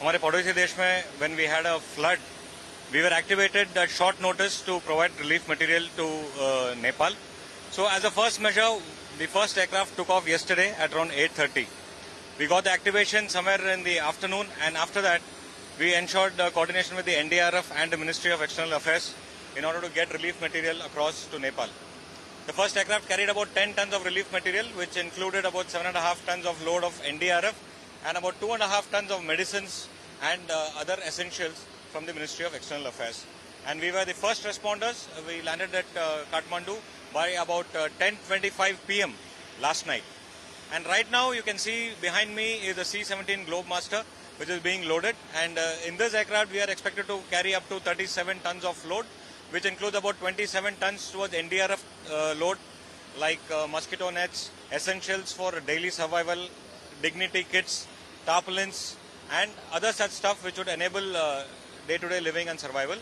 हमारे पड़ोसी देश में when we had a flood, we were activated at short notice to provide relief material to Nepal. So as a first measure, the first aircraft took off yesterday at around 8:30. We got the activation somewhere in the afternoon, and after that, we ensured coordination with the NDRF and the Ministry of External Affairs in order to get relief material across to Nepal. The first aircraft carried about 10 tons of relief material, which included about 7.5 tons of load of NDRF and about 2.5 tons of medicines and other essentials from the Ministry of External Affairs. And we were the first responders. We landed at Kathmandu by about 10:25 p.m. last night. And right now you can see behind me is the C-17 Globemaster, which is being loaded. And in this aircraft we are expected to carry up to 37 tons of load, which includes about 27 tons towards NDRF load, like mosquito nets, essentials for daily survival, dignity kits, tarpaulins, and other such stuff which would enable day-to-day living and survival.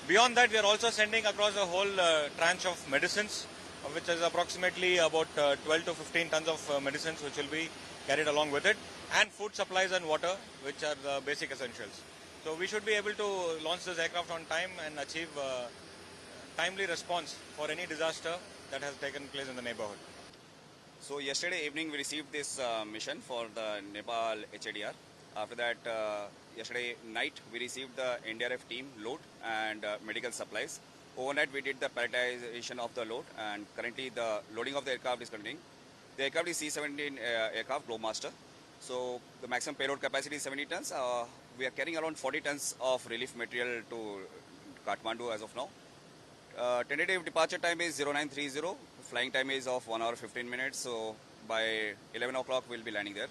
Beyond that, we are also sending across a whole tranche of medicines, which is approximately about 12 to 15 tons of medicines which will be carried along with it, and food supplies and water, which are the basic essentials. So we should be able to launch this aircraft on time and achieve timely response for any disaster that has taken place in the neighborhood. So yesterday evening we received this mission for the Nepal HADR. After that, yesterday night we received the NDRF team load and medical supplies. Overnight we did the palletization of the load, and currently the loading of the aircraft is continuing. The aircraft is C-17 aircraft Globemaster. So the maximum payload capacity is 70 tons. We are carrying around 40 tons of relief material to Kathmandu as of now. Tentative departure time is 0930. Flying time is of 1 hour 15 minutes. So by 11 o'clock we'll be landing there.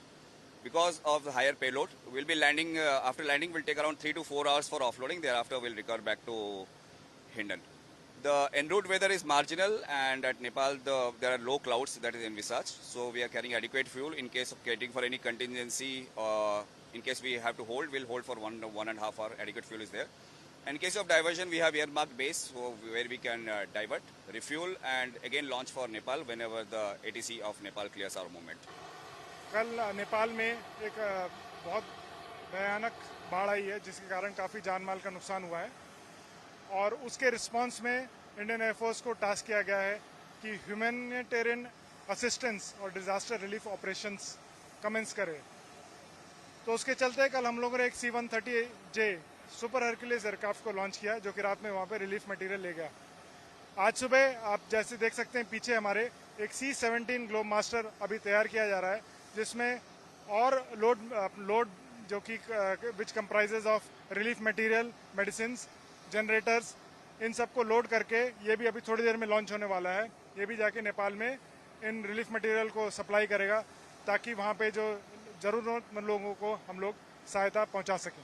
Because of the higher payload, we'll be landing. After landing, we'll take around 3 to 4 hours for offloading. Thereafter, we'll recover back to Hindon. The en route weather is marginal, and at Nepal there are low clouds that is envisaged. So we are carrying adequate fuel in case of catering for any contingency. In case we have to hold, we'll hold for 1.5 hour. Adequate fuel is there. And in case of diversion, we have earmarked base where we can divert, refuel, and again launch for Nepal whenever the ATC of Nepal clears our movement. कल नेपाल में एक बहुत भयानक बाढ़ आई है, जिसके कारण काफ़ी जान माल का नुकसान हुआ है, और उसके रिस्पांस में इंडियन एयरफोर्स को टास्क किया गया है कि ह्यूमैनिटेरियन असिस्टेंस और डिजास्टर रिलीफ ऑपरेशंस कमेंस करे। तो उसके चलते कल हम लोगों ने एक C-130J सुपर हरक्यूलिस एयरक्राफ्ट को लॉन्च किया, जो कि रात में वहाँ पे रिलीफ मटेरियल ले गया। आज सुबह आप जैसे देख सकते हैं पीछे हमारे एक C-17 ग्लोबमास्टर अभी तैयार किया जा रहा है, जिसमें और लोड जो कि which comprises of relief material, medicines, generators, इन सबको लोड करके ये भी अभी थोड़ी देर में लॉन्च होने वाला है। ये भी जाके नेपाल में इन रिलीफ मटेरियल को सप्लाई करेगा, ताकि वहाँ पे जो ज़रूरतमंद लोगों को हम लोग सहायता पहुँचा सकें।